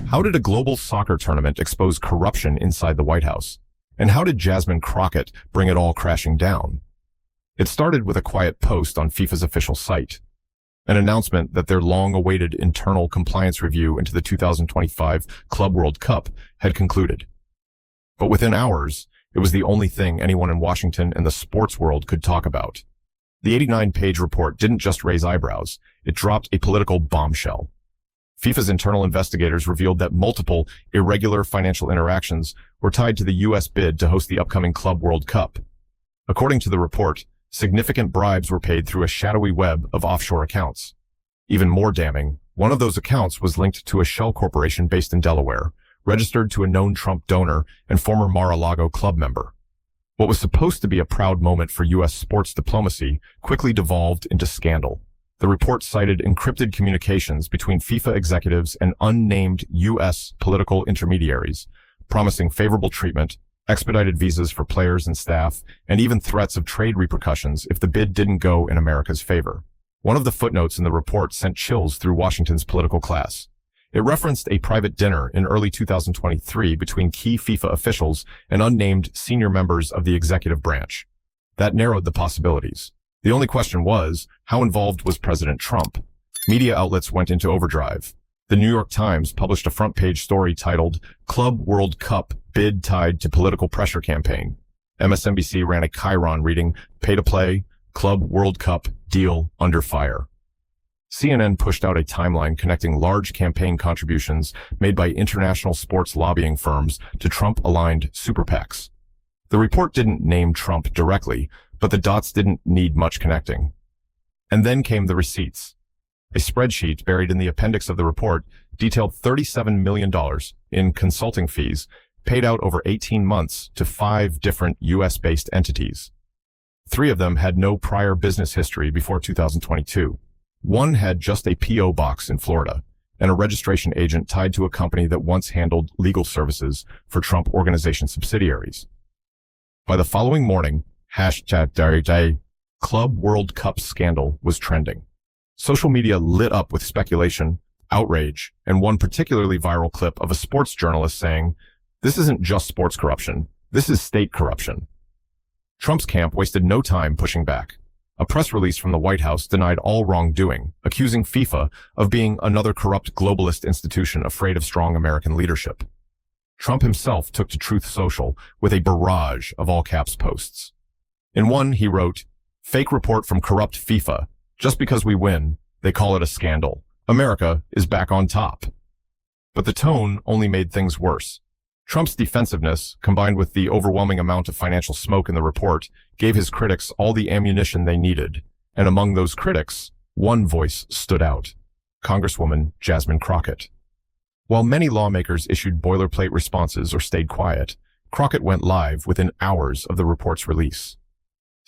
How did a global soccer tournament expose corruption inside the White House? And how did Jasmine Crockett bring it all crashing down? It started with a quiet post on FIFA's official site, an announcement that their long-awaited internal compliance review into the 2025 Club World Cup had concluded. But within hours, it was the only thing anyone in Washington and the sports world could talk about. The 89-page report didn't just raise eyebrows, it dropped a political bombshell. FIFA's internal investigators revealed that multiple irregular financial interactions were tied to the U.S. bid to host the upcoming Club World Cup. According to the report, significant bribes were paid through a shadowy web of offshore accounts. Even more damning, one of those accounts was linked to a shell corporation based in Delaware, registered to a known Trump donor and former Mar-a-Lago club member. What was supposed to be a proud moment for U.S. sports diplomacy quickly devolved into scandal. The report cited encrypted communications between FIFA executives and unnamed U.S. political intermediaries, promising favorable treatment, expedited visas for players and staff, and even threats of trade repercussions if the bid didn't go in America's favor. One of the footnotes in the report sent chills through Washington's political class. It referenced a private dinner in early 2023 between key FIFA officials and unnamed senior members of the executive branch. That narrowed the possibilities. The only question was, how involved was President Trump? Media outlets went into overdrive. The New York Times published a front-page story titled, "Club World Cup Bid Tied to Political Pressure Campaign." MSNBC ran a chyron reading, "Pay-to-play, Club World Cup Deal Under Fire." CNN pushed out a timeline connecting large campaign contributions made by international sports lobbying firms to Trump-aligned super PACs. The report didn't name Trump directly, but the dots didn't need much connecting. And then came the receipts. A spreadsheet buried in the appendix of the report detailed $37 million in consulting fees paid out over 18 months to 5 different U.S.-based entities. 3 of them had no prior business history before 2022. One had just a P.O. box in Florida and a registration agent tied to a company that once handled legal services for Trump Organization subsidiaries. By the following morning, #Day Club World Cup scandal was trending. Social media lit up with speculation, outrage, and one particularly viral clip of a sports journalist saying, "This isn't just sports corruption, this is state corruption." Trump's camp wasted no time pushing back. A press release from the White House denied all wrongdoing, accusing FIFA of being another corrupt globalist institution afraid of strong American leadership. Trump himself took to Truth Social with a barrage of all-caps posts. In one, he wrote, "Fake report from corrupt FIFA. Just because we win, they call it a scandal. America is back on top." But the tone only made things worse. Trump's defensiveness, combined with the overwhelming amount of financial smoke in the report, gave his critics all the ammunition they needed. And among those critics, one voice stood out: Congresswoman Jasmine Crockett. While many lawmakers issued boilerplate responses or stayed quiet, Crockett went live within hours of the report's release.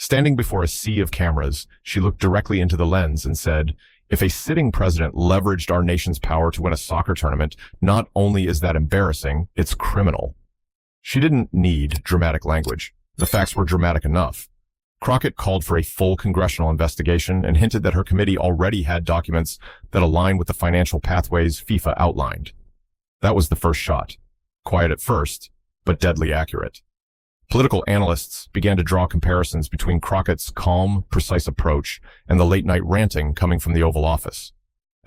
Standing before a sea of cameras, she looked directly into the lens and said, "If a sitting president leveraged our nation's power to win a soccer tournament, not only is that embarrassing, it's criminal." She didn't need dramatic language. The facts were dramatic enough. Crockett called for a full congressional investigation and hinted that her committee already had documents that align with the financial pathways FIFA outlined. That was the first shot. Quiet at first, but deadly accurate. Political analysts began to draw comparisons between Crockett's calm, precise approach and the late-night ranting coming from the Oval Office.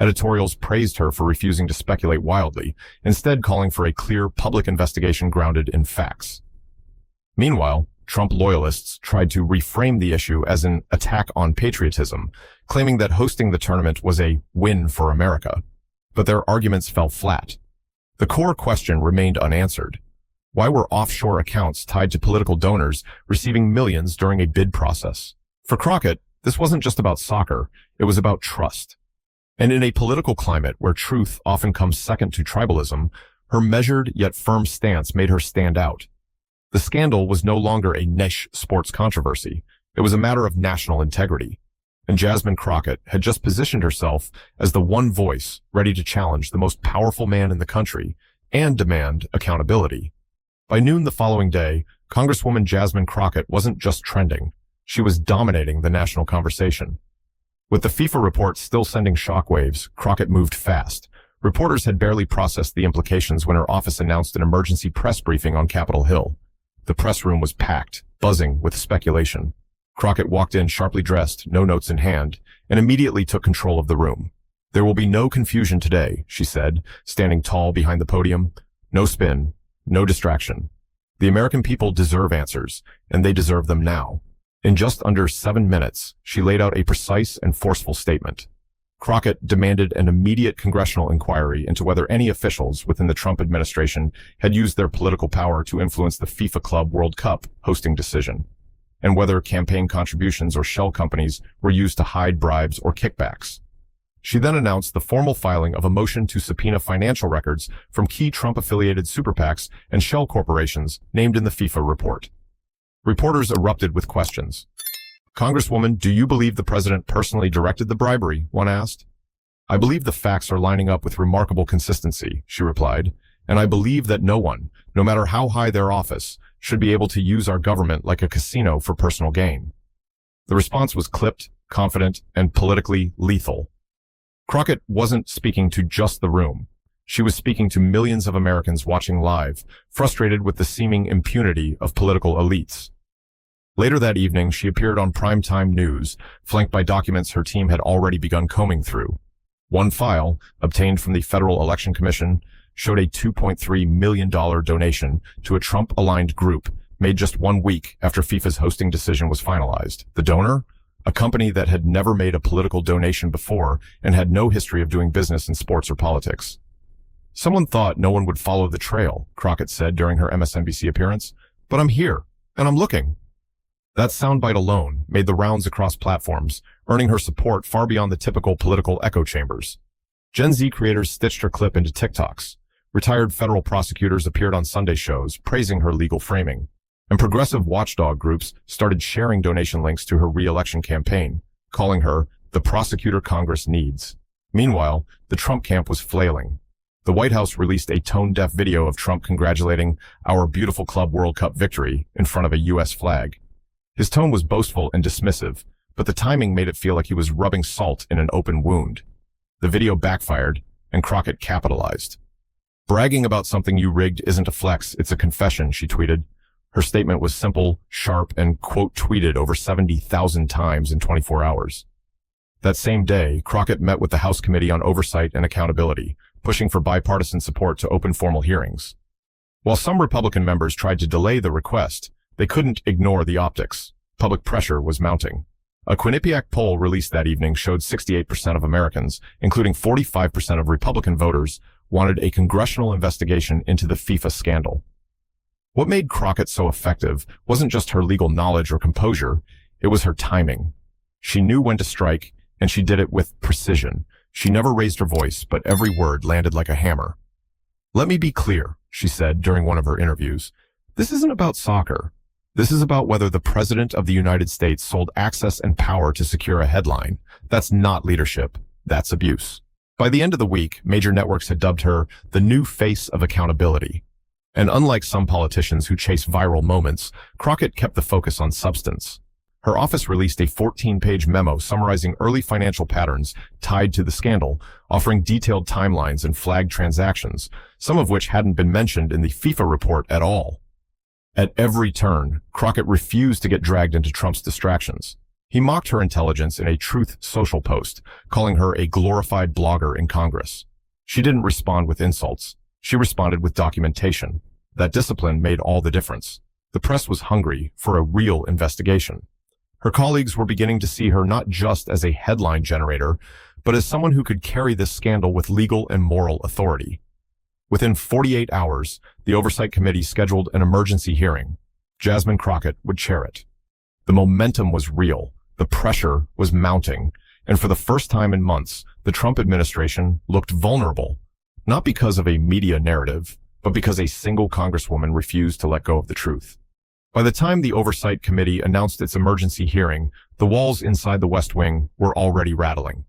Editorials praised her for refusing to speculate wildly, instead calling for a clear public investigation grounded in facts. Meanwhile, Trump loyalists tried to reframe the issue as an attack on patriotism, claiming that hosting the tournament was a win for America. But their arguments fell flat. The core question remained unanswered. Why were offshore accounts tied to political donors receiving millions during a bid process? For Crockett, this wasn't just about soccer, it was about trust. And in a political climate where truth often comes second to tribalism, her measured yet firm stance made her stand out. The scandal was no longer a niche sports controversy. It was a matter of national integrity. And Jasmine Crockett had just positioned herself as the one voice ready to challenge the most powerful man in the country and demand accountability. By noon the following day, Congresswoman Jasmine Crockett wasn't just trending. She was dominating the national conversation. With the FIFA report still sending shockwaves, Crockett moved fast, Reporters had barely processed the implications when her office announced an emergency press briefing on Capitol Hill. The press room was packed, buzzing with speculation. Crockett walked in sharply dressed, no notes in hand, and immediately took control of the room. "There will be no confusion today," she said, standing tall behind the podium. "No spin, no distraction. The American people deserve answers, and they deserve them now." In just under 7 minutes, she laid out a precise and forceful statement. Crockett demanded an immediate congressional inquiry into whether any officials within the Trump administration had used their political power to influence the FIFA Club World Cup hosting decision, and whether campaign contributions or shell companies were used to hide bribes or kickbacks. She then announced the formal filing of a motion to subpoena financial records from key Trump-affiliated super PACs and shell corporations named in the FIFA report. Reporters erupted with questions. "Congresswoman, do you believe the president personally directed the bribery?" one asked. "I believe the facts are lining up with remarkable consistency," she replied, "and I believe that no one, no matter how high their office, should be able to use our government like a casino for personal gain." The response was clipped, confident, and politically lethal. Crockett wasn't speaking to just the room. She was speaking to millions of Americans watching live, frustrated with the seeming impunity of political elites. Later that evening, she appeared on primetime news, flanked by documents her team had already begun combing through. One file, obtained from the Federal Election Commission, showed a $2.3 million donation to a Trump-aligned group made just 1 week after FIFA's hosting decision was finalized. The donor? A company that had never made a political donation before and had no history of doing business in sports or politics. "Someone thought no one would follow the trail," Crockett said during her MSNBC appearance, "but I'm here, and I'm looking." That soundbite alone made the rounds across platforms, earning her support far beyond the typical political echo chambers. Gen Z creators stitched her clip into TikToks. Retired federal prosecutors appeared on Sunday shows, praising her legal framing. And progressive watchdog groups started sharing donation links to her re-election campaign, calling her the prosecutor Congress needs. Meanwhile, the Trump camp was flailing. The White House released a tone-deaf video of Trump congratulating "our beautiful club World Cup victory" in front of a U.S. flag. His tone was boastful and dismissive, but the timing made it feel like he was rubbing salt in an open wound. The video backfired, and Crockett capitalized. "Bragging about something you rigged isn't a flex, it's a confession," she tweeted. Her statement was simple, sharp, and quote tweeted over 70,000 times in 24 hours. That same day, Crockett met with the House Committee on Oversight and Accountability, pushing for bipartisan support to open formal hearings. While some Republican members tried to delay the request, they couldn't ignore the optics. Public pressure was mounting. A Quinnipiac poll released that evening showed 68% of Americans, including 45% of Republican voters, wanted a congressional investigation into the FIFA scandal. What made Crockett so effective wasn't just her legal knowledge or composure, it was her timing. She knew when to strike, and she did it with precision. She never raised her voice, but every word landed like a hammer. "Let me be clear," she said during one of her interviews. "This isn't about soccer. This is about whether the President of the United States sold access and power to secure a headline. That's not leadership. That's abuse." By the end of the week, major networks had dubbed her the new face of accountability. And unlike some politicians who chase viral moments, Crockett kept the focus on substance. Her office released a 14-page memo summarizing early financial patterns tied to the scandal, offering detailed timelines and flagged transactions, some of which hadn't been mentioned in the FIFA report at all. At every turn, Crockett refused to get dragged into Trump's distractions. He mocked her intelligence in a Truth Social post, calling her a glorified blogger in Congress. She didn't respond with insults. She responded with documentation. That discipline made all the difference. The press was hungry for a real investigation. Her colleagues were beginning to see her not just as a headline generator, but as someone who could carry this scandal with legal and moral authority. Within 48 hours, the Oversight Committee scheduled an emergency hearing. Jasmine Crockett would chair it. The momentum was real. The pressure was mounting. And for the first time in months, the Trump administration looked vulnerable. Not because of a media narrative, but because a single congresswoman refused to let go of the truth. By the time the Oversight Committee announced its emergency hearing, the walls inside the West Wing were already rattling.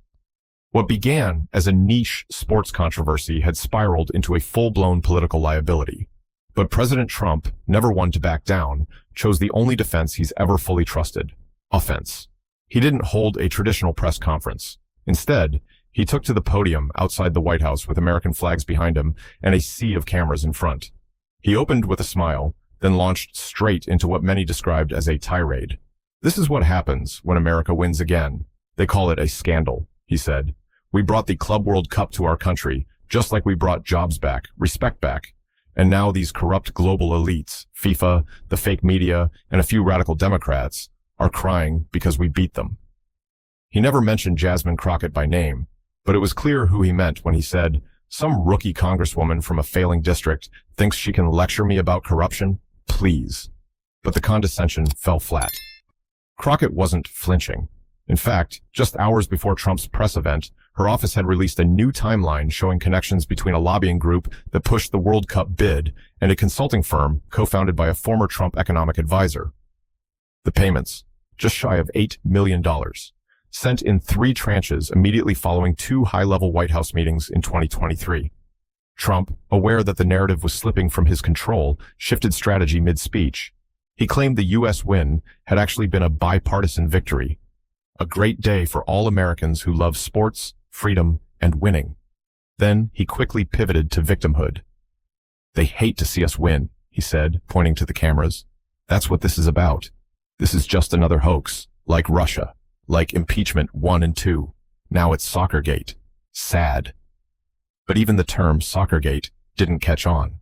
What began as a niche sports controversy had spiraled into a full-blown political liability. But President Trump, never one to back down, chose the only defense he's ever fully trusted: offense. He didn't hold a traditional press conference. Instead, He took to the podium outside the White House with American flags behind him and a sea of cameras in front. He opened with a smile, then launched straight into what many described as a tirade. "This is what happens when America wins again. They call it a scandal," he said. "We brought the Club World Cup to our country, just like we brought jobs back, respect back. And now these corrupt global elites, FIFA, the fake media, and a few radical Democrats, are crying because we beat them." He never mentioned Jasmine Crockett by name, but it was clear who he meant when he said, "Some rookie congresswoman from a failing district thinks she can lecture me about corruption? Please." But the condescension fell flat. Crockett wasn't flinching. In fact, just hours before Trump's press event, her office had released a new timeline showing connections between a lobbying group that pushed the World Cup bid and a consulting firm co-founded by a former Trump economic advisor. The payments, just shy of $8 million, sent in 3 tranches immediately following 2 high-level White House meetings in 2023. Trump, aware that the narrative was slipping from his control, shifted strategy mid-speech. He claimed the U.S. win had actually been a bipartisan victory, a great day for all Americans who love sports, freedom, and winning. Then he quickly pivoted to victimhood. "They hate to see us win," he said, pointing to the cameras. "That's what this is about. This is just another hoax, like Russia, like impeachment 1 and 2. Now it's Soccergate. Sad." But even the term Soccergate didn't catch on.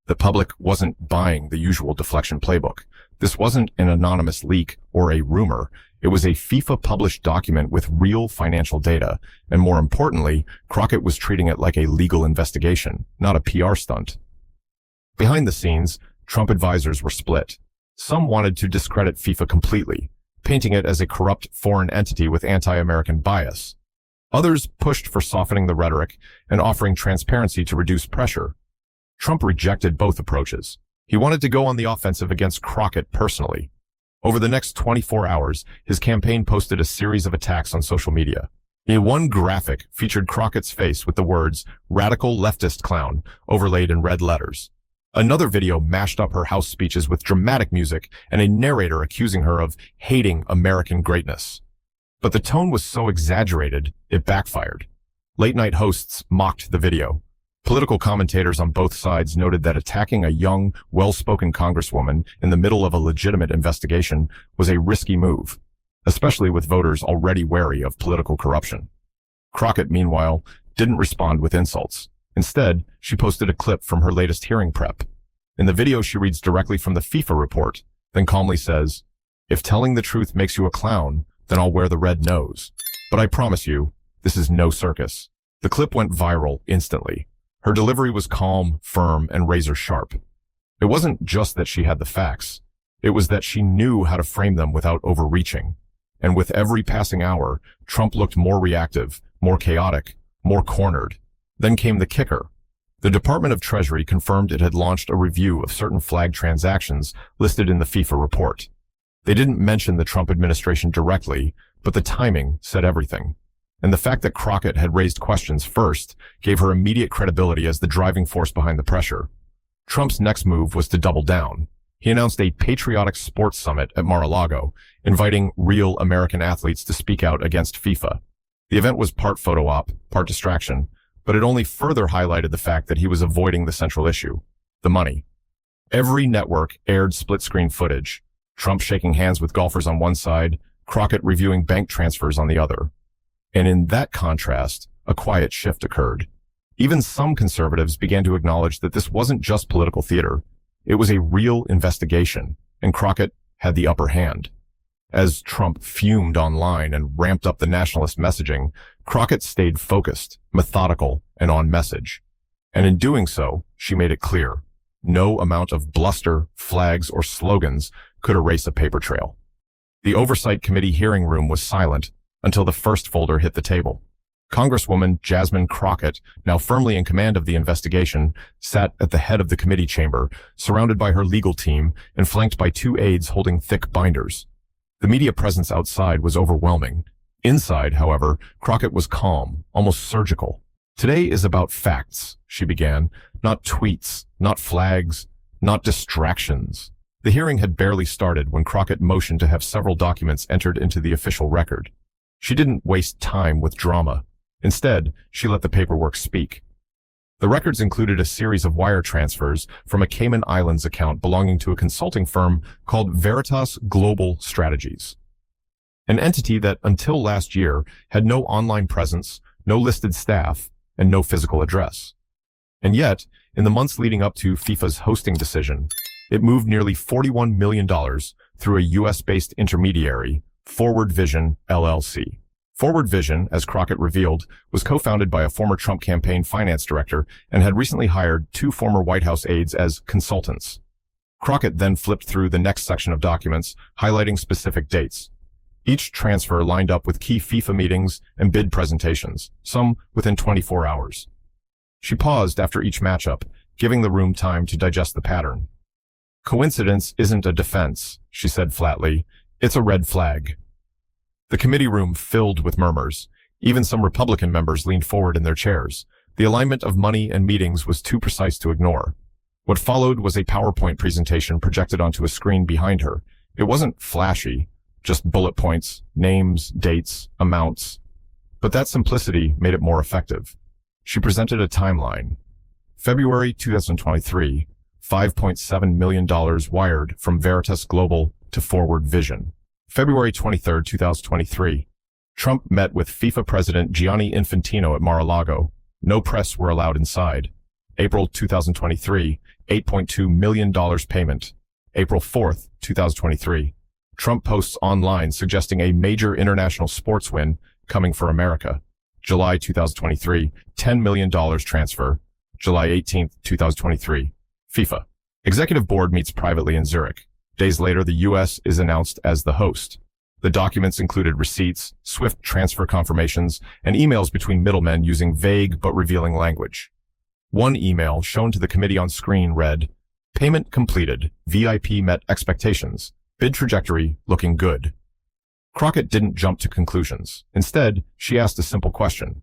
The public wasn't buying the usual deflection playbook. This wasn't an anonymous leak or a rumor. It was a FIFA-published document with real financial data, and more importantly, Crockett was treating it like a legal investigation, not a PR stunt. Behind the scenes, Trump advisors were split. Some wanted to discredit FIFA completely, painting it as a corrupt foreign entity with anti-American bias. Others pushed for softening the rhetoric and offering transparency to reduce pressure. Trump rejected both approaches. He wanted to go on the offensive against Crockett personally. Over the next 24 hours, his campaign posted a series of attacks on social media. One graphic featured Crockett's face with the words "radical leftist clown" overlaid in red letters. Another video mashed up her House speeches with dramatic music and a narrator accusing her of hating American greatness. But the tone was so exaggerated, it backfired. Late-night hosts mocked the video. Political commentators on both sides noted that attacking a young, well-spoken congresswoman in the middle of a legitimate investigation was a risky move, especially with voters already wary of political corruption. Crockett, meanwhile, didn't respond with insults. Instead, she posted a clip from her latest hearing prep. In the video, she reads directly from the FIFA report, then calmly says, "If telling the truth makes you a clown, then I'll wear the red nose. But I promise you, this is no circus." The clip went viral instantly. Her delivery was calm, firm, and razor sharp. It wasn't just that she had the facts. It was that she knew how to frame them without overreaching. And with every passing hour, Trump looked more reactive, more chaotic, more cornered. Then came the kicker. The Department of Treasury confirmed it had launched a review of certain flag transactions listed in the FIFA report. They didn't mention the Trump administration directly, but the timing said everything. And the fact that Crockett had raised questions first gave her immediate credibility as the driving force behind the pressure. Trump's next move was to double down. He announced a patriotic sports summit at Mar-a-Lago, inviting real American athletes to speak out against FIFA. The event was part photo op, part distraction, but it only further highlighted the fact that he was avoiding the central issue, the money. Every network aired split-screen footage, Trump shaking hands with golfers on one side, Crockett reviewing bank transfers on the other. And in that contrast, a quiet shift occurred. Even some conservatives began to acknowledge that this wasn't just political theater. It was a real investigation, and Crockett had the upper hand. As Trump fumed online and ramped up the nationalist messaging, Crockett stayed focused, methodical, and on message. And in doing so, she made it clear. No amount of bluster, flags, or slogans could erase a paper trail. The Oversight Committee hearing room was silent until the first folder hit the table. Congresswoman Jasmine Crockett, now firmly in command of the investigation, sat at the head of the committee chamber, surrounded by her legal team and flanked by 2 aides holding thick binders. The media presence outside was overwhelming. Inside, however, Crockett was calm, almost surgical. "Today is about facts," she began, "not tweets, not flags, not distractions." The hearing had barely started when Crockett motioned to have several documents entered into the official record. She didn't waste time with drama. Instead, she let the paperwork speak. The records included a series of wire transfers from a Cayman Islands account belonging to a consulting firm called Veritas Global Strategies, an entity that until last year had no online presence, no listed staff, and no physical address. And yet, in the months leading up to FIFA's hosting decision, it moved nearly $41 million through a US-based intermediary, Forward Vision LLC. Forward Vision, as Crockett revealed, was co-founded by a former Trump campaign finance director and had recently hired 2 former White House aides as consultants. Crockett then flipped through the next section of documents, highlighting specific dates. Each transfer lined up with key FIFA meetings and bid presentations, some within 24 hours. She paused after each matchup, giving the room time to digest the pattern. "Coincidence isn't a defense," she said flatly. "It's a red flag." The committee room filled with murmurs. Even some Republican members leaned forward in their chairs. The alignment of money and meetings was too precise to ignore. What followed was a PowerPoint presentation projected onto a screen behind her. It wasn't flashy, just bullet points, names, dates, amounts. But that simplicity made it more effective. She presented a timeline. February 2023, $5.7 million wired from Veritas Global to Forward Vision. February 23, 2023, Trump met with FIFA President Gianni Infantino at Mar-a-Lago. No press were allowed inside. April 2023, $8.2 million payment. April 4th, 2023, Trump posts online suggesting a major international sports win coming for America. July 2023, $10 million transfer. July 18th, 2023, FIFA. Executive Board meets privately in Zurich. Days later, the U.S. is announced as the host. The documents included receipts, swift transfer confirmations, and emails between middlemen using vague but revealing language. One email shown to the committee on screen read, "Payment completed. VIP met expectations. Bid trajectory looking good." Crockett didn't jump to conclusions. Instead, she asked a simple question.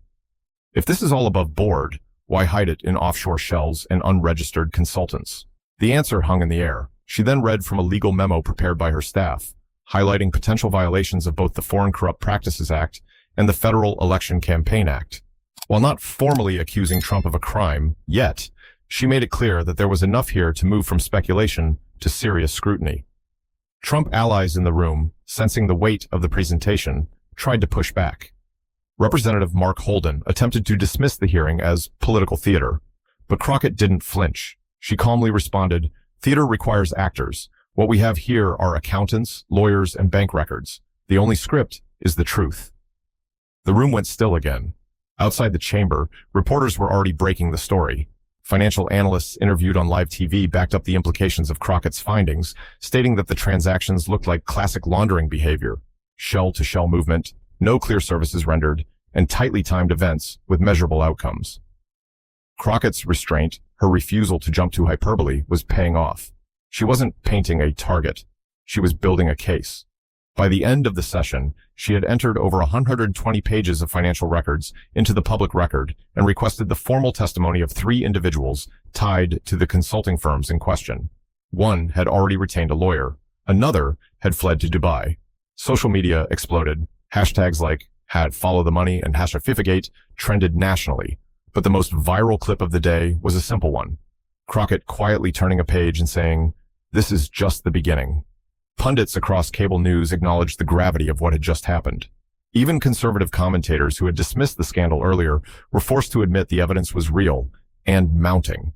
If this is all above board, why hide it in offshore shells and unregistered consultants? The answer hung in the air. She then read from a legal memo prepared by her staff, highlighting potential violations of both the Foreign Corrupt Practices Act and the Federal Election Campaign Act. While not formally accusing Trump of a crime yet, she made it clear that there was enough here to move from speculation to serious scrutiny. Trump allies in the room, sensing the weight of the presentation, tried to push back. Representative Mark Holden attempted to dismiss the hearing as political theater, but Crockett didn't flinch. She calmly responded, "Theater requires actors. What we have here are accountants, lawyers, and bank records. The only script is the truth." The room went still again. Outside the chamber, reporters were already breaking the story. Financial analysts interviewed on live TV backed up the implications of Crockett's findings, stating that the transactions looked like classic laundering behavior: shell-to-shell movement, no clear services rendered, and tightly timed events with measurable outcomes. Crockett's restraint, her refusal to jump to hyperbole, was paying off. She wasn't painting a target. She was building a case. By the end of the session, she had entered over 120 pages of financial records into the public record and requested the formal testimony of 3 individuals tied to the consulting firms in question. One had already retained a lawyer. Another had fled to Dubai. Social media exploded. Hashtags like #FollowTheMoney and #FIFAgate trended nationally. But the most viral clip of the day was a simple one. Crockett quietly turning a page and saying, "This is just the beginning." Pundits across cable news acknowledged the gravity of what had just happened. Even conservative commentators who had dismissed the scandal earlier were forced to admit the evidence was real and mounting.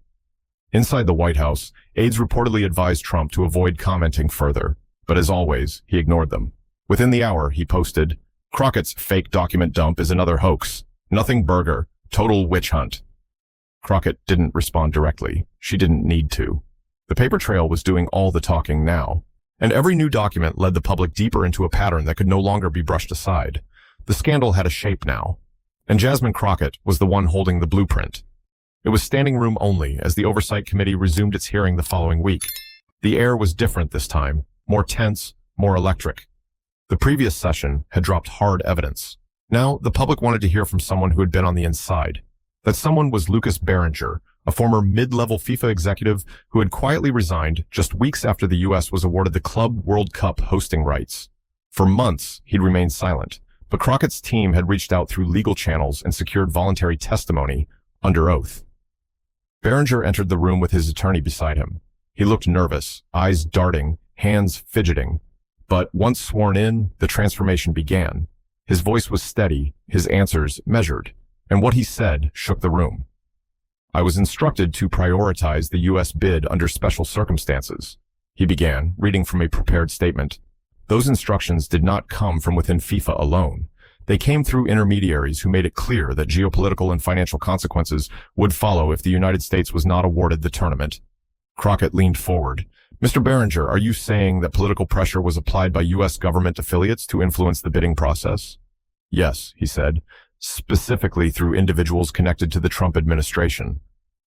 Inside the White House, aides reportedly advised Trump to avoid commenting further, but as always, he ignored them. Within the hour, he posted, "Crockett's fake document dump is another hoax. Nothing burger. Total witch hunt." Crockett didn't respond directly. She didn't need to. The paper trail was doing all the talking now, and every new document led the public deeper into a pattern that could no longer be brushed aside. The scandal had a shape now, and Jasmine Crockett was the one holding the blueprint. It was standing room only as the Oversight Committee resumed its hearing the following week. The air was different this time, more tense, more electric. The previous session had dropped hard evidence. Now, the public wanted to hear from someone who had been on the inside. That someone was Lucas Behringer, a former mid-level FIFA executive who had quietly resigned just weeks after the U.S. was awarded the Club World Cup hosting rights. For months, he'd remained silent, but Crockett's team had reached out through legal channels and secured voluntary testimony under oath. Berenger entered the room with his attorney beside him. He looked nervous, eyes darting, hands fidgeting. But once sworn in, the transformation began. His voice was steady, his answers measured, and what he said shook the room. "I was instructed to prioritize the U.S. bid under special circumstances," he began, reading from a prepared statement. Those instructions did not come from within FIFA alone. They came through intermediaries who made it clear that geopolitical and financial consequences would follow if the United States was not awarded the tournament. Crockett leaned forward. "Mr. Berenger, are you saying that political pressure was applied by U.S. government affiliates to influence the bidding process?" "Yes," he said, "specifically through individuals connected to the Trump administration."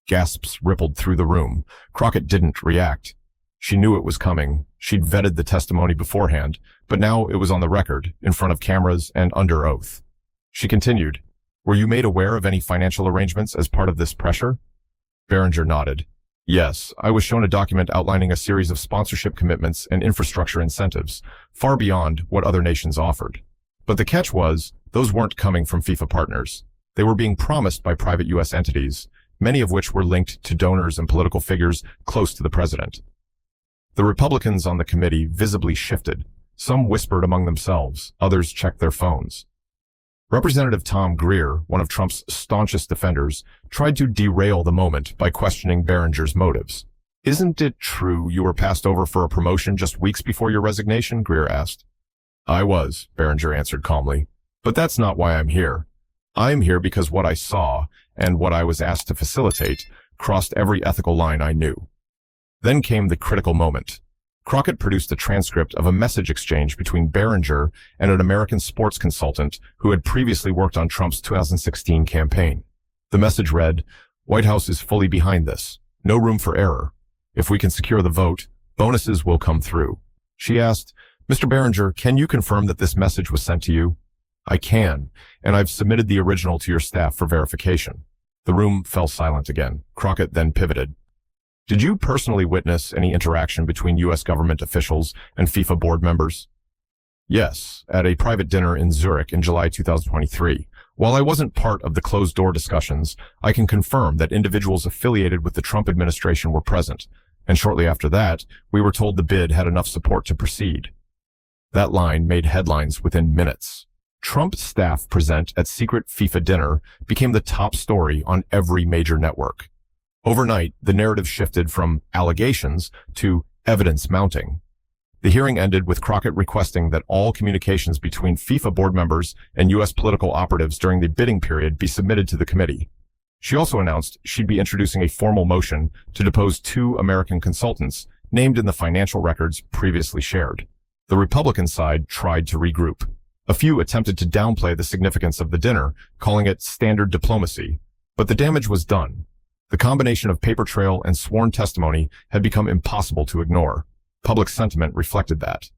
Gasps rippled through the room. Crockett didn't react. She knew it was coming. She'd vetted the testimony beforehand, but now it was on the record, in front of cameras and under oath. She continued, "Were you made aware of any financial arrangements as part of this pressure?" Berenger nodded. "Yes, I was shown a document outlining a series of sponsorship commitments and infrastructure incentives, far beyond what other nations offered. But the catch was, those weren't coming from FIFA partners. They were being promised by private U.S. entities, many of which were linked to donors and political figures close to the president." The Republicans on the committee visibly shifted. Some whispered among themselves, others checked their phones. Representative Tom Greer, one of Trump's staunchest defenders, tried to derail the moment by questioning Berenger's motives. "Isn't it true you were passed over for a promotion just weeks before your resignation?" Greer asked. "I was," Berenger answered calmly. "But that's not why I'm here. I'm here because what I saw, and what I was asked to facilitate, crossed every ethical line I knew." Then came the critical moment. Crockett produced a transcript of a message exchange between Berenger and an American sports consultant who had previously worked on Trump's 2016 campaign. The message read, "White House is fully behind this. No room for error. If we can secure the vote, bonuses will come through." She asked, "Mr. Berenger, can you confirm that this message was sent to you?" "I can, and I've submitted the original to your staff for verification." The room fell silent again. Crockett then pivoted. "Did you personally witness any interaction between U.S. government officials and FIFA board members?" "Yes, at a private dinner in Zurich in July 2023. While I wasn't part of the closed-door discussions, I can confirm that individuals affiliated with the Trump administration were present, and shortly after that, we were told the bid had enough support to proceed." That line made headlines within minutes. Trump staff present at secret FIFA dinner became the top story on every major network. Overnight, the narrative shifted from allegations to evidence mounting. The hearing ended with Crockett requesting that all communications between FIFA board members and U.S. political operatives during the bidding period be submitted to the committee. She also announced she'd be introducing a formal motion to depose 2 American consultants named in the financial records previously shared. The Republican side tried to regroup. A few attempted to downplay the significance of the dinner, calling it standard diplomacy, but the damage was done. The combination of paper trail and sworn testimony had become impossible to ignore. Public sentiment reflected that.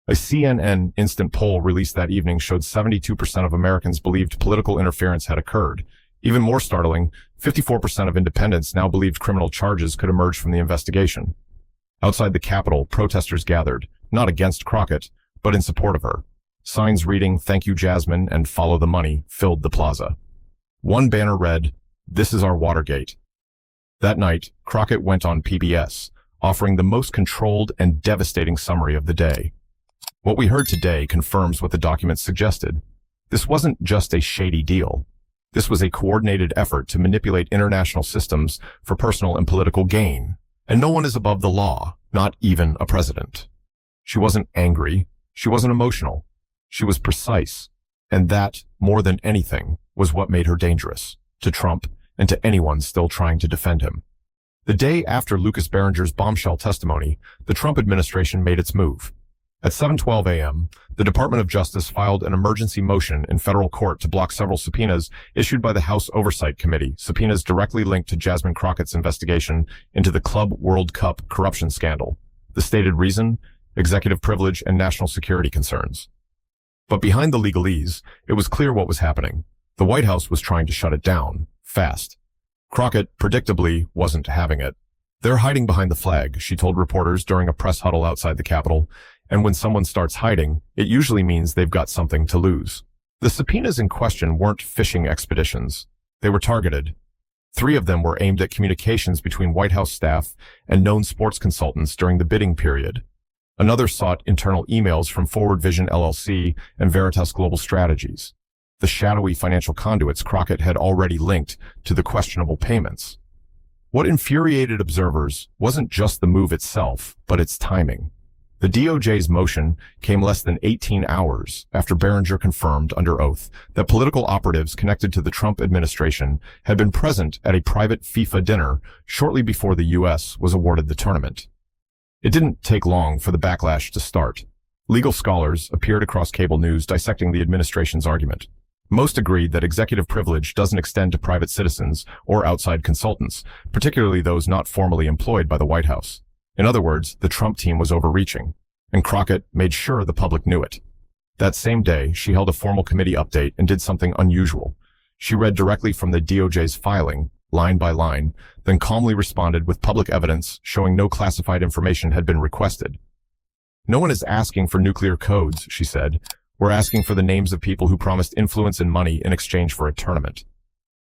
A CNN instant poll released that evening showed 72% of Americans believed political interference had occurred. Even more startling, 54% of independents now believed criminal charges could emerge from the investigation. Outside the Capitol, protesters gathered, not against Crockett, but in support of her. Signs reading, "Thank you, Jasmine," and "Follow the money" filled the plaza. One banner read, "This is our Watergate." That night, Crockett went on PBS, offering the most controlled and devastating summary of the day. What we heard today confirms what the documents suggested. This wasn't just a shady deal. This was a coordinated effort to manipulate international systems for personal and political gain. And no one is above the law, not even a president. She wasn't angry. She wasn't emotional. She was precise. And that, more than anything, was what made her dangerous, to Trump and to anyone still trying to defend him. The day after Lucas Berenger's bombshell testimony, the Trump administration made its move. At 7:12 a.m., the Department of Justice filed an emergency motion in federal court to block several subpoenas issued by the House Oversight Committee, subpoenas directly linked to Jasmine Crockett's investigation into the Club World Cup corruption scandal. The stated reason? Executive privilege and national security concerns. But behind the legalese, it was clear what was happening. The White House was trying to shut it down, fast. Crockett, predictably, wasn't having it. "They're hiding behind the flag," she told reporters during a press huddle outside the Capitol. "And when someone starts hiding, it usually means they've got something to lose." The subpoenas in question weren't fishing expeditions. They were targeted. 3 of them were aimed at communications between White House staff and known sports consultants during the bidding period. Another sought internal emails from Forward Vision LLC and Veritas Global Strategies, the shadowy financial conduits Crockett had already linked to the questionable payments. What infuriated observers wasn't just the move itself, but its timing. The DOJ's motion came less than 18 hours after Berenger confirmed under oath that political operatives connected to the Trump administration had been present at a private FIFA dinner shortly before the U.S. was awarded the tournament. It didn't take long for the backlash to start. Legal scholars appeared across cable news dissecting the administration's argument. Most agreed that executive privilege doesn't extend to private citizens or outside consultants, particularly those not formally employed by the White House. In other words, the Trump team was overreaching, and Crockett made sure the public knew it. That same day, she held a formal committee update and did something unusual. She read directly from the DOJ's filing, line by line, then calmly responded with public evidence showing no classified information had been requested. "No one is asking for nuclear codes," she said. "We're asking for the names of people who promised influence and money in exchange for a tournament."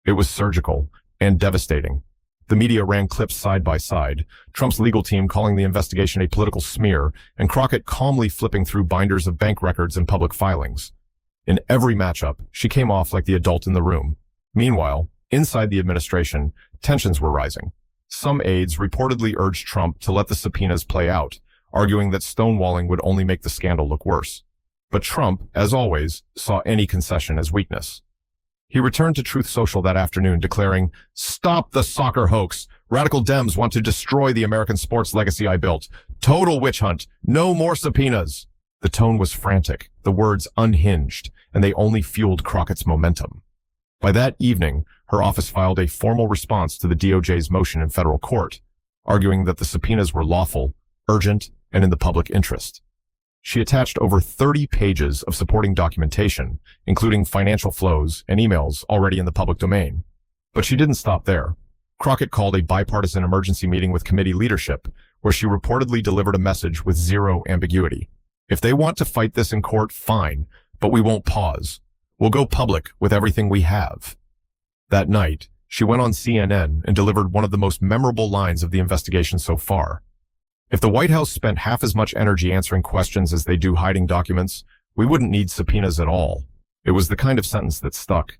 It was surgical and devastating. The media ran clips side by side, Trump's legal team calling the investigation a political smear, and Crockett calmly flipping through binders of bank records and public filings. In every matchup, she came off like the adult in the room. Meanwhile, inside the administration, tensions were rising. Some aides reportedly urged Trump to let the subpoenas play out, arguing that stonewalling would only make the scandal look worse. But Trump, as always, saw any concession as weakness. He returned to Truth Social that afternoon, declaring, "Stop the soccer hoax. Radical Dems want to destroy the American sports legacy I built. Total witch hunt. No more subpoenas." The tone was frantic, the words unhinged, and they only fueled Crockett's momentum. By that evening, her office filed a formal response to the DOJ's motion in federal court, arguing that the subpoenas were lawful, urgent, and in the public interest. She attached over 30 pages of supporting documentation, including financial flows and emails already in the public domain. But she didn't stop there. Crockett called a bipartisan emergency meeting with committee leadership, where she reportedly delivered a message with zero ambiguity. "If they want to fight this in court, fine, but we won't pause. We'll go public with everything we have." That night, she went on CNN and delivered one of the most memorable lines of the investigation so far. "If the White House spent half as much energy answering questions as they do hiding documents, we wouldn't need subpoenas at all." It was the kind of sentence that stuck.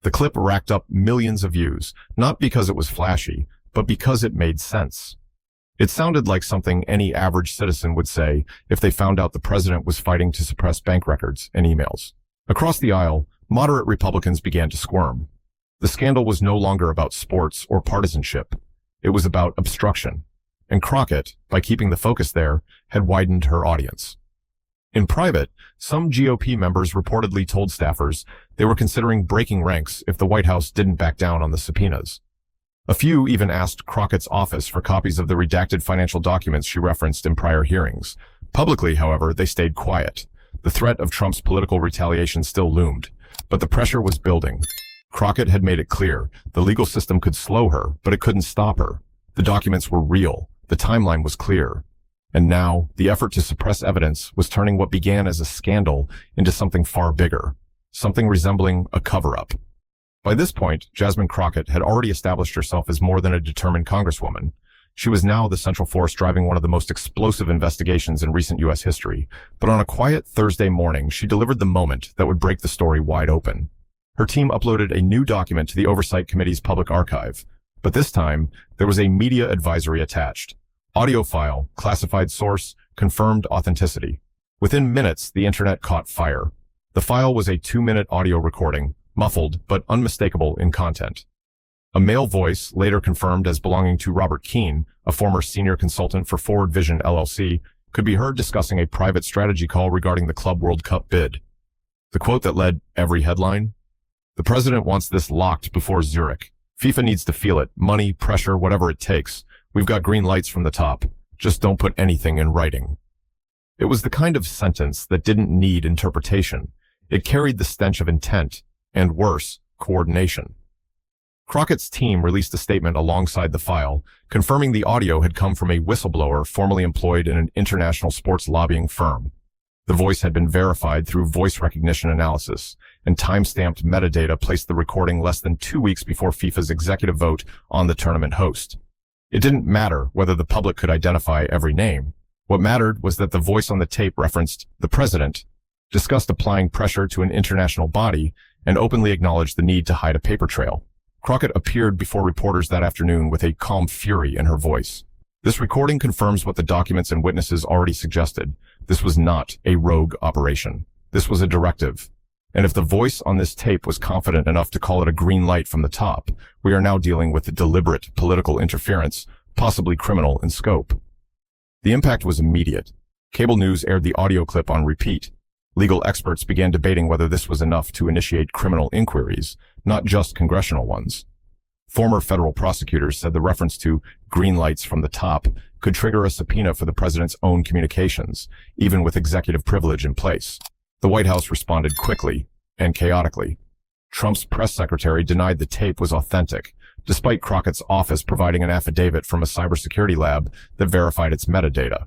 The clip racked up millions of views, not because it was flashy, but because it made sense. It sounded like something any average citizen would say if they found out the president was fighting to suppress bank records and emails. Across the aisle, moderate Republicans began to squirm. The scandal was no longer about sports or partisanship. It was about obstruction. And Crockett, by keeping the focus there, had widened her audience. In private, some GOP members reportedly told staffers they were considering breaking ranks if the White House didn't back down on the subpoenas. A few even asked Crockett's office for copies of the redacted financial documents she referenced in prior hearings. Publicly, however, they stayed quiet. The threat of Trump's political retaliation still loomed, but the pressure was building. Crockett had made it clear the legal system could slow her, but it couldn't stop her. The documents were real. The timeline was clear. And now, the effort to suppress evidence was turning what began as a scandal into something far bigger, something resembling a cover-up. By this point, Jasmine Crockett had already established herself as more than a determined congresswoman. She was now the central force driving one of the most explosive investigations in recent U.S. history. But on a quiet Thursday morning, she delivered the moment that would break the story wide open. Her team uploaded a new document to the Oversight Committee's public archive. But this time, there was a media advisory attached. Audio file, classified source, confirmed authenticity. Within minutes, the internet caught fire. The file was a 2-minute audio recording, muffled but unmistakable in content. A male voice, later confirmed as belonging to Robert Keane, a former senior consultant for Forward Vision LLC, could be heard discussing a private strategy call regarding the Club World Cup bid. The quote that led every headline: "The president wants this locked before Zurich. FIFA needs to feel it, money, pressure, whatever it takes. We've got green lights from the top. Just don't put anything in writing." It was the kind of sentence that didn't need interpretation. It carried the stench of intent, and worse, coordination. Crockett's team released a statement alongside the file, confirming the audio had come from a whistleblower formerly employed in an international sports lobbying firm. The voice had been verified through voice recognition analysis, and time-stamped metadata placed the recording less than 2 weeks before FIFA's executive vote on the tournament host. It didn't matter whether the public could identify every name. What mattered was that the voice on the tape referenced the president, discussed applying pressure to an international body, and openly acknowledged the need to hide a paper trail. Crockett appeared before reporters that afternoon with a calm fury in her voice. This recording confirms what the documents and witnesses already suggested. This was not a rogue operation. This was a directive. And if the voice on this tape was confident enough to call it a green light from the top, we are now dealing with deliberate political interference, possibly criminal in scope. The impact was immediate. Cable news aired the audio clip on repeat. Legal experts began debating whether this was enough to initiate criminal inquiries, not just congressional ones. Former federal prosecutors said the reference to green lights from the top could trigger a subpoena for the president's own communications, even with executive privilege in place. The White House responded quickly and chaotically. Trump's press secretary denied the tape was authentic, despite Crockett's office providing an affidavit from a cybersecurity lab that verified its metadata.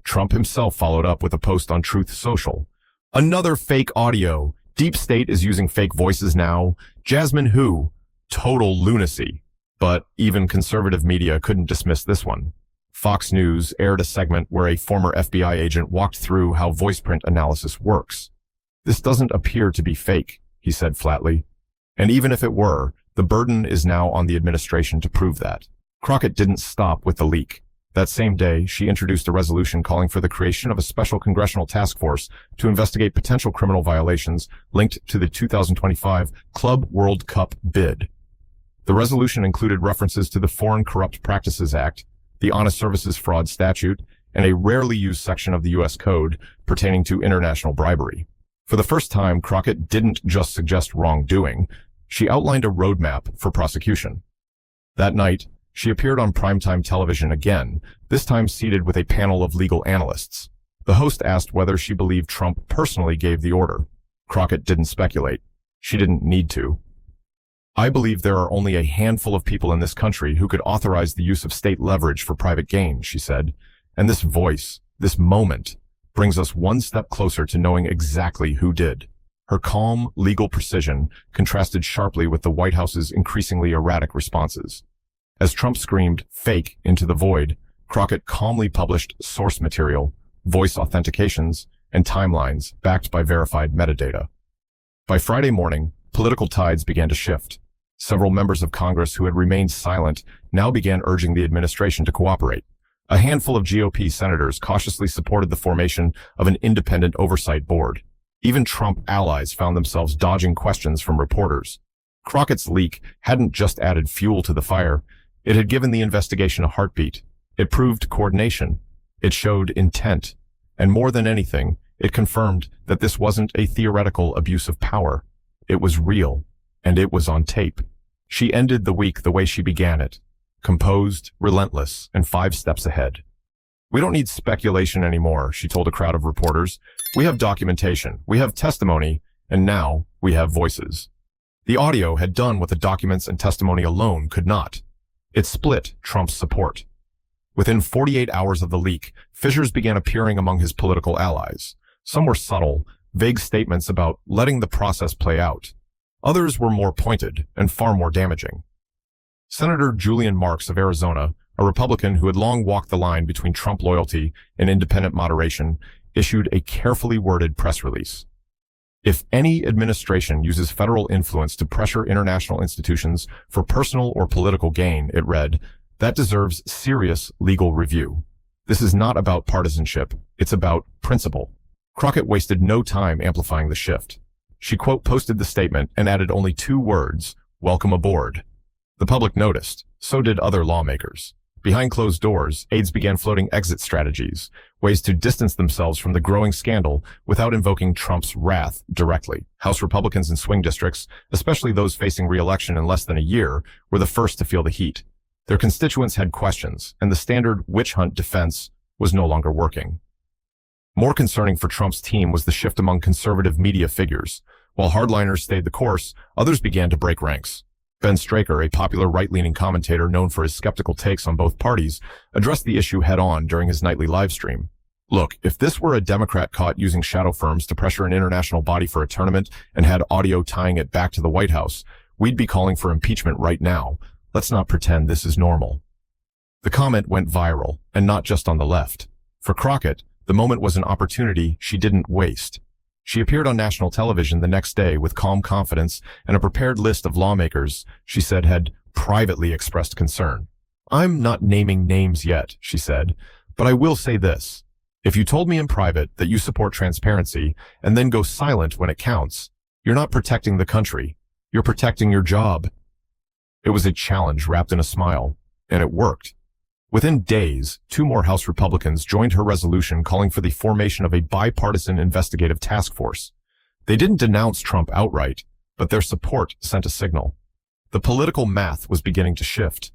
Trump himself followed up with a post on Truth Social. Another fake audio. Deep State is using fake voices now. Jasmine who? Total lunacy. But even conservative media couldn't dismiss this one. Fox News aired a segment where a former FBI agent walked through how voice print analysis works. This doesn't appear to be fake, he said flatly. And even if it were, the burden is now on the administration to prove that. Crockett didn't stop with the leak. That same day, she introduced a resolution calling for the creation of a special congressional task force to investigate potential criminal violations linked to the 2025 Club World Cup bid. The resolution included references to the Foreign Corrupt Practices Act, the Honest Services Fraud Statute, and a rarely used section of the U.S. Code pertaining to international bribery. For the first time, Crockett didn't just suggest wrongdoing. She outlined a roadmap for prosecution. That night, she appeared on primetime television again, this time seated with a panel of legal analysts. The host asked whether she believed Trump personally gave the order. Crockett didn't speculate. She didn't need to. I believe there are only a handful of people in this country who could authorize the use of state leverage for private gain, she said. And this voice, this moment, brings us one step closer to knowing exactly who did. Her calm, legal precision contrasted sharply with the White House's increasingly erratic responses. As Trump screamed fake into the void, Crockett calmly published source material, voice authentications, and timelines backed by verified metadata. By Friday morning, political tides began to shift. Several members of Congress who had remained silent now began urging the administration to cooperate. A handful of GOP senators cautiously supported the formation of an independent oversight board. Even Trump allies found themselves dodging questions from reporters. Crockett's leak hadn't just added fuel to the fire. It had given the investigation a heartbeat. It proved coordination. It showed intent. And more than anything, it confirmed that this wasn't a theoretical abuse of power. It was real, and it was on tape. She ended the week the way she began it, composed, relentless, and 5 steps ahead. We don't need speculation anymore, she told a crowd of reporters. We have documentation, we have testimony, and now we have voices. The audio had done what the documents and testimony alone could not. It split Trump's support. Within 48 hours of the leak, fissures began appearing among his political allies. Some were subtle, vague statements about letting the process play out. Others were more pointed and far more damaging. Senator Julian Marks of Arizona, a Republican who had long walked the line between Trump loyalty and independent moderation, issued a carefully worded press release. If any administration uses federal influence to pressure international institutions for personal or political gain, it read, that deserves serious legal review. This is not about partisanship. It's about principle. Crockett wasted no time amplifying the shift. She quote posted the statement and added only 2 words, welcome aboard. The public noticed. So did other lawmakers. Behind closed doors, aides began floating exit strategies, ways to distance themselves from the growing scandal without invoking Trump's wrath directly. House Republicans in swing districts, especially those facing re-election in less than a year, were the first to feel the heat. Their constituents had questions, and the standard witch hunt defense was no longer working. More concerning for Trump's team was the shift among conservative media figures. While hardliners stayed the course, others began to break ranks. Ben Straker, a popular right-leaning commentator known for his skeptical takes on both parties, addressed the issue head-on during his nightly livestream. Look, if this were a Democrat caught using shadow firms to pressure an international body for a tournament and had audio tying it back to the White House, we'd be calling for impeachment right now. Let's not pretend this is normal. The comment went viral, and not just on the left. For Crockett, the moment was an opportunity she didn't waste. She appeared on national television the next day with calm confidence and a prepared list of lawmakers she said had privately expressed concern. "I'm not naming names yet," she said, "but I will say this. If you told me in private that you support transparency and then go silent when it counts, you're not protecting the country. You're protecting your job." It was a challenge wrapped in a smile, and it worked. Within days, 2 more House Republicans joined her resolution calling for the formation of a bipartisan investigative task force. They didn't denounce Trump outright, but their support sent a signal. The political math was beginning to shift.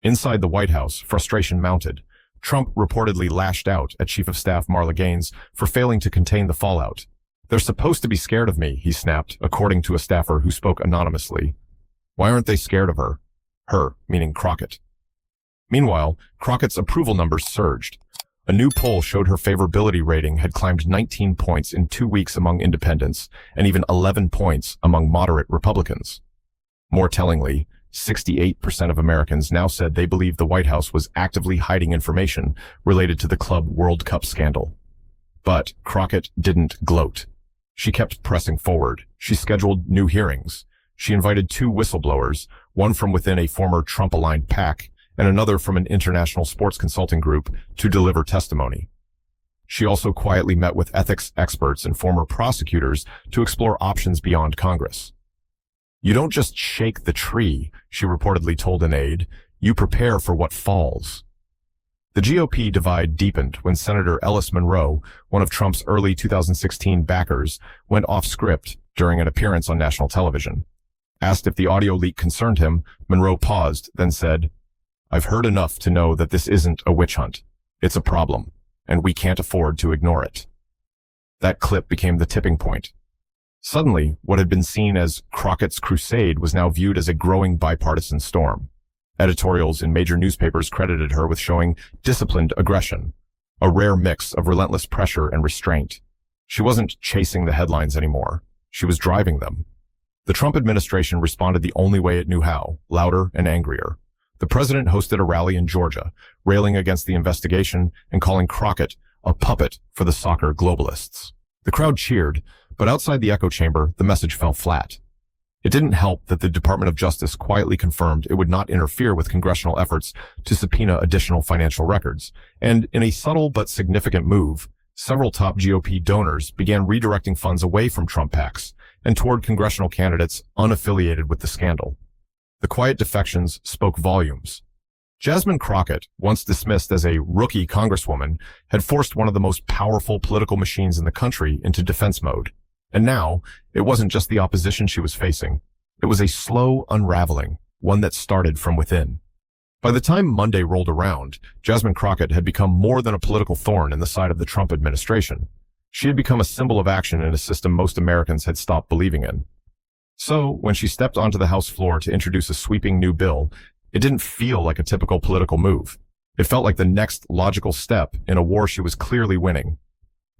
Inside the White House, frustration mounted. Trump reportedly lashed out at Chief of Staff Marla Gaines for failing to contain the fallout. "They're supposed to be scared of me," he snapped, according to a staffer who spoke anonymously. "Why aren't they scared of her?" Her, meaning Crockett. Meanwhile, Crockett's approval numbers surged. A new poll showed her favorability rating had climbed 19 points in 2 weeks among independents and even 11 points among moderate Republicans. More tellingly, 68% of Americans now said they believed the White House was actively hiding information related to the Club World Cup scandal. But Crockett didn't gloat. She kept pressing forward. She scheduled new hearings. She invited 2 whistleblowers, one from within a former Trump-aligned PAC and another from an international sports consulting group, to deliver testimony. She also quietly met with ethics experts and former prosecutors to explore options beyond Congress. "You don't just shake the tree," she reportedly told an aide. "You prepare for what falls." The GOP divide deepened when Senator Ellis Monroe, one of Trump's early 2016 backers, went off script during an appearance on national television. Asked if the audio leak concerned him, Monroe paused, then said, "I've heard enough to know that this isn't a witch hunt. It's a problem, and we can't afford to ignore it." That clip became the tipping point. Suddenly, what had been seen as Crockett's crusade was now viewed as a growing bipartisan storm. Editorials in major newspapers credited her with showing disciplined aggression, a rare mix of relentless pressure and restraint. She wasn't chasing the headlines anymore. She was driving them. The Trump administration responded the only way it knew how, louder and angrier. The president hosted a rally in Georgia, railing against the investigation and calling Crockett a puppet for the soccer globalists. The crowd cheered, but outside the echo chamber, the message fell flat. It didn't help that the Department of Justice quietly confirmed it would not interfere with congressional efforts to subpoena additional financial records. And in a subtle but significant move, several top GOP donors began redirecting funds away from Trump PACs and toward congressional candidates unaffiliated with the scandal. The quiet defections spoke volumes. Jasmine Crockett, once dismissed as a rookie congresswoman, had forced one of the most powerful political machines in the country into defense mode. And now, it wasn't just the opposition she was facing. It was a slow unraveling, one that started from within. By the time Monday rolled around, Jasmine Crockett had become more than a political thorn in the side of the Trump administration. She had become a symbol of action in a system most Americans had stopped believing in. So, when she stepped onto the House floor to introduce a sweeping new bill, it didn't feel like a typical political move. It felt like the next logical step in a war she was clearly winning.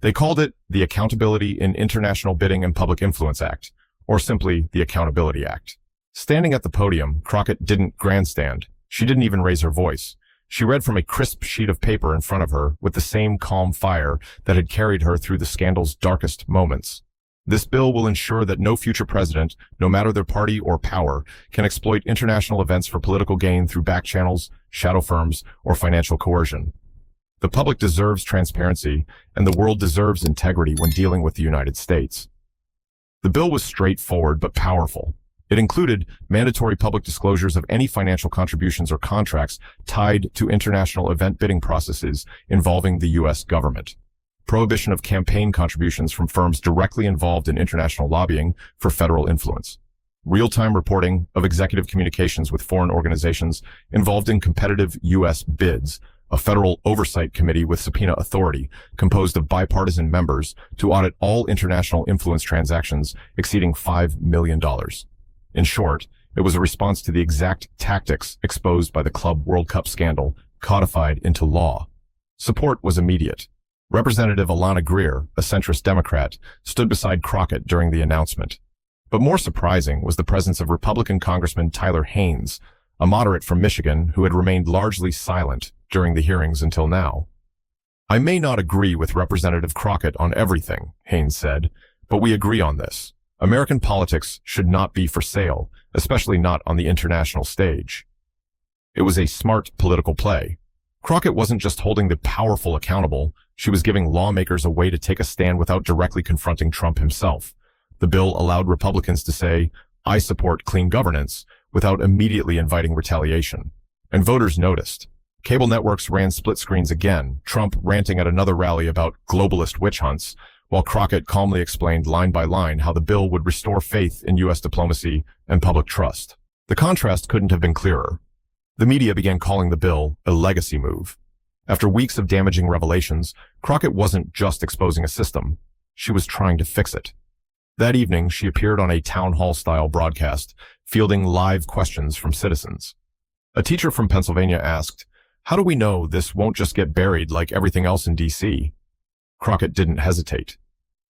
They called it the Accountability in International Bidding and Public Influence Act, or simply the Accountability Act. Standing at the podium, Crockett didn't grandstand. She didn't even raise her voice. She read from a crisp sheet of paper in front of her with the same calm fire that had carried her through the scandal's darkest moments. This bill will ensure that no future president, no matter their party or power, can exploit international events for political gain through back channels, shadow firms, or financial coercion. The public deserves transparency, and the world deserves integrity when dealing with the United States. The bill was straightforward but powerful. It included mandatory public disclosures of any financial contributions or contracts tied to international event bidding processes involving the U.S. government. Prohibition of campaign contributions from firms directly involved in international lobbying for federal influence. Real-time reporting of executive communications with foreign organizations involved in competitive U.S. bids. A federal oversight committee with subpoena authority composed of bipartisan members to audit all international influence transactions exceeding $5 million. In short, it was a response to the exact tactics exposed by the Club World Cup scandal, codified into law. Support was immediate. Representative Alana Greer, a centrist Democrat, stood beside Crockett during the announcement. But more surprising was the presence of Republican Congressman Tyler Haynes, a moderate from Michigan who had remained largely silent during the hearings until now. "I may not agree with Representative Crockett on everything," Haynes said, "but we agree on this. American politics should not be for sale, especially not on the international stage." It was a smart political play. Crockett wasn't just holding the powerful accountable, she was giving lawmakers a way to take a stand without directly confronting Trump himself. The bill allowed Republicans to say, "I support clean governance," without immediately inviting retaliation. And voters noticed. Cable networks ran split screens again, Trump ranting at another rally about globalist witch hunts, while Crockett calmly explained line by line how the bill would restore faith in U.S. diplomacy and public trust. The contrast couldn't have been clearer. The media began calling the bill a legacy move. After weeks of damaging revelations, Crockett wasn't just exposing a system. She was trying to fix it. That evening, she appeared on a town hall-style broadcast, fielding live questions from citizens. A teacher from Pennsylvania asked, "How do we know this won't just get buried like everything else in D.C.?" Crockett didn't hesitate.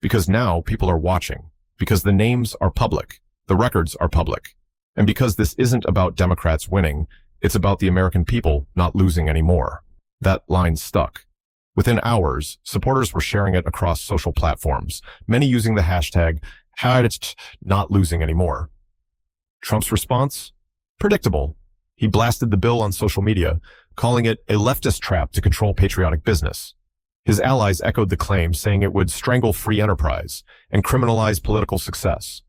Because now people are watching. Because the names are public. The records are public. And because this isn't about Democrats winning, it's about the American people not losing anymore. That line stuck. Within hours, supporters were sharing it across social platforms, many using the hashtag #NotLosingAnymore. Trump's response? Predictable. He blasted the bill on social media, calling it a leftist trap to control patriotic business. His allies echoed the claim, saying it would strangle free enterprise and criminalize political success.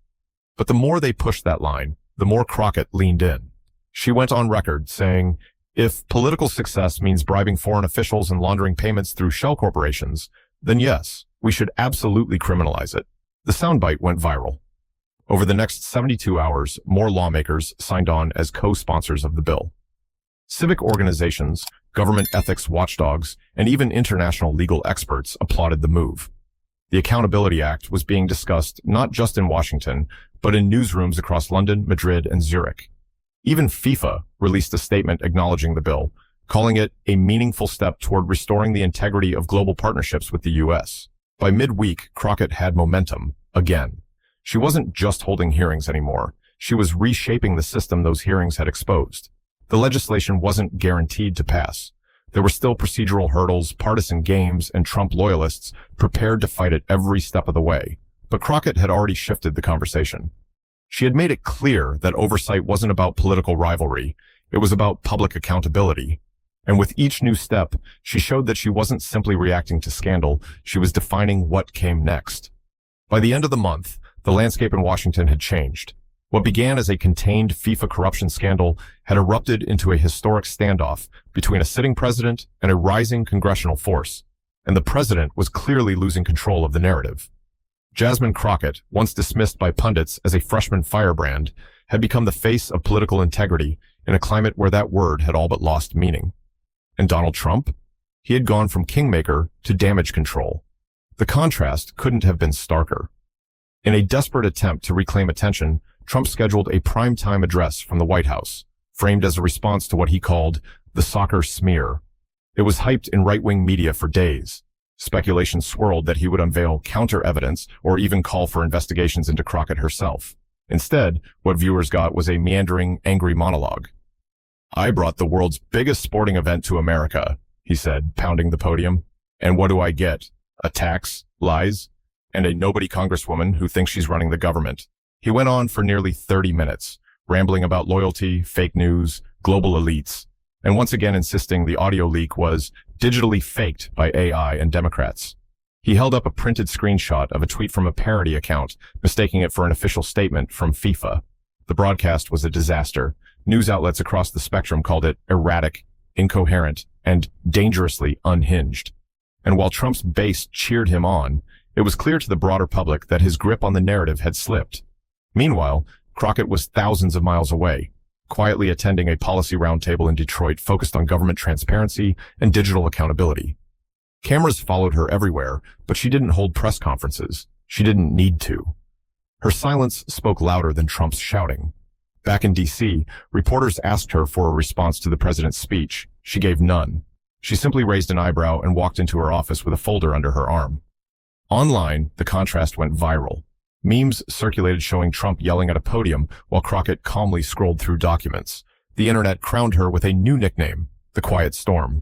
But the more they pushed that line, the more Crockett leaned in. She went on record saying, "If political success means bribing foreign officials and laundering payments through shell corporations, then yes, we should absolutely criminalize it." The soundbite went viral. Over the next 72 hours, more lawmakers signed on as co-sponsors of the bill. Civic organizations, government ethics watchdogs, and even international legal experts applauded the move. The Accountability Act was being discussed not just in Washington, but in newsrooms across London, Madrid, and Zurich. Even FIFA released a statement acknowledging the bill, calling it a meaningful step toward restoring the integrity of global partnerships with the U.S. By midweek, Crockett had momentum, again. She wasn't just holding hearings anymore. She was reshaping the system those hearings had exposed. The legislation wasn't guaranteed to pass. There were still procedural hurdles, partisan games, and Trump loyalists prepared to fight it every step of the way. But Crockett had already shifted the conversation. She had made it clear that oversight wasn't about political rivalry. It was about public accountability. And with each new step, she showed that she wasn't simply reacting to scandal, she was defining what came next. By the end of the month, the landscape in Washington had changed. What began as a contained FIFA corruption scandal had erupted into a historic standoff between a sitting president and a rising congressional force, and the president was clearly losing control of the narrative. Jasmine Crockett, once dismissed by pundits as a freshman firebrand, had become the face of political integrity in a climate where that word had all but lost meaning. And Donald Trump? He had gone from kingmaker to damage control. The contrast couldn't have been starker. In a desperate attempt to reclaim attention, Trump scheduled a primetime address from the White House, framed as a response to what he called the soccer smear. It was hyped in right-wing media for days. Speculation swirled that he would unveil counter-evidence or even call for investigations into Crockett herself. Instead, what viewers got was a meandering, angry monologue. "I brought the world's biggest sporting event to America," he said, pounding the podium. "And what do I get? Attacks, lies, and a nobody congresswoman who thinks she's running the government." He went on for nearly 30 minutes, rambling about loyalty, fake news, global elites, and once again insisting the audio leak was digitally faked by AI and Democrats. He held up a printed screenshot of a tweet from a parody account, mistaking it for an official statement from FIFA. The broadcast was a disaster. News outlets across the spectrum called it erratic, incoherent, and dangerously unhinged. And while Trump's base cheered him on, it was clear to the broader public that his grip on the narrative had slipped. Meanwhile, Crockett was thousands of miles away, quietly attending a policy roundtable in Detroit focused on government transparency and digital accountability. Cameras followed her everywhere, but she didn't hold press conferences. She didn't need to. Her silence spoke louder than Trump's shouting. Back in D.C., reporters asked her for a response to the president's speech. She gave none. She simply raised an eyebrow and walked into her office with a folder under her arm. Online, the contrast went viral. Memes circulated showing Trump yelling at a podium while Crockett calmly scrolled through documents. The internet crowned her with a new nickname, the Quiet Storm.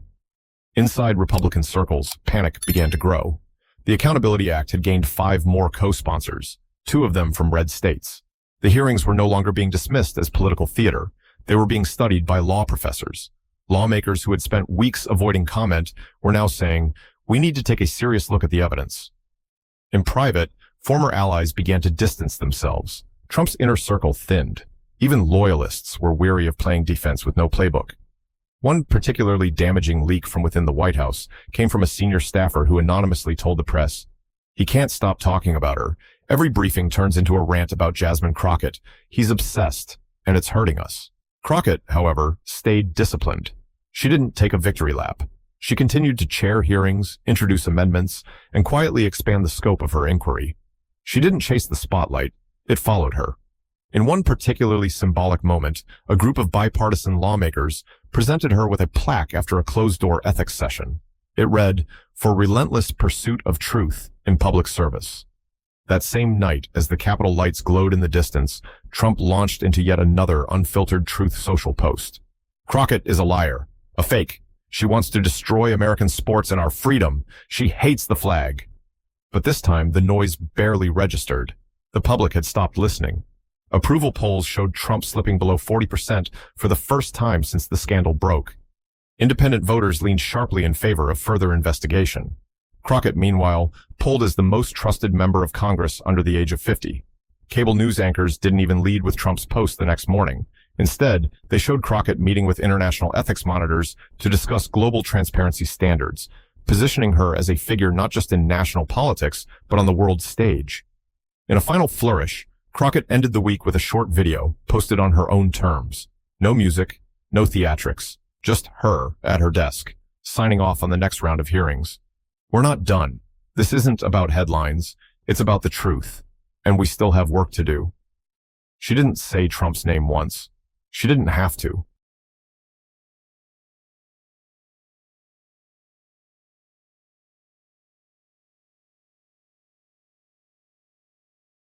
Inside Republican circles, panic began to grow. The Accountability Act had gained 5 more co-sponsors, 2 of them from red states. The hearings were no longer being dismissed as political theater. They were being studied by law professors. Lawmakers who had spent weeks avoiding comment were now saying, "We need to take a serious look at the evidence." In private, former allies began to distance themselves. Trump's inner circle thinned. Even loyalists were weary of playing defense with no playbook. One particularly damaging leak from within the White House came from a senior staffer who anonymously told the press, "He can't stop talking about her. Every briefing turns into a rant about Jasmine Crockett. He's obsessed, and it's hurting us." Crockett, however, stayed disciplined. She didn't take a victory lap. She continued to chair hearings, introduce amendments, and quietly expand the scope of her inquiry. She didn't chase the spotlight. It followed her. In one particularly symbolic moment, a group of bipartisan lawmakers presented her with a plaque after a closed-door ethics session. It read, "For relentless pursuit of truth in public service." That same night, as the Capitol lights glowed in the distance, Trump launched into yet another unfiltered truth social post. "Crockett is a liar, a fake. She wants to destroy American sports and our freedom. She hates the flag." But this time, the noise barely registered. The public had stopped listening. Approval polls showed Trump slipping below 40% for the first time since the scandal broke. Independent voters leaned sharply in favor of further investigation. Crockett, meanwhile, polled as the most trusted member of Congress under the age of 50. Cable news anchors didn't even lead with Trump's post the next morning. Instead, they showed Crockett meeting with international ethics monitors to discuss global transparency standards, positioning her as a figure not just in national politics, but on the world stage. In a final flourish, Crockett ended the week with a short video posted on her own terms. No music, no theatrics, just her at her desk, signing off on the next round of hearings. "We're not done. This isn't about headlines. It's about the truth. And we still have work to do." She didn't say Trump's name once. She didn't have to.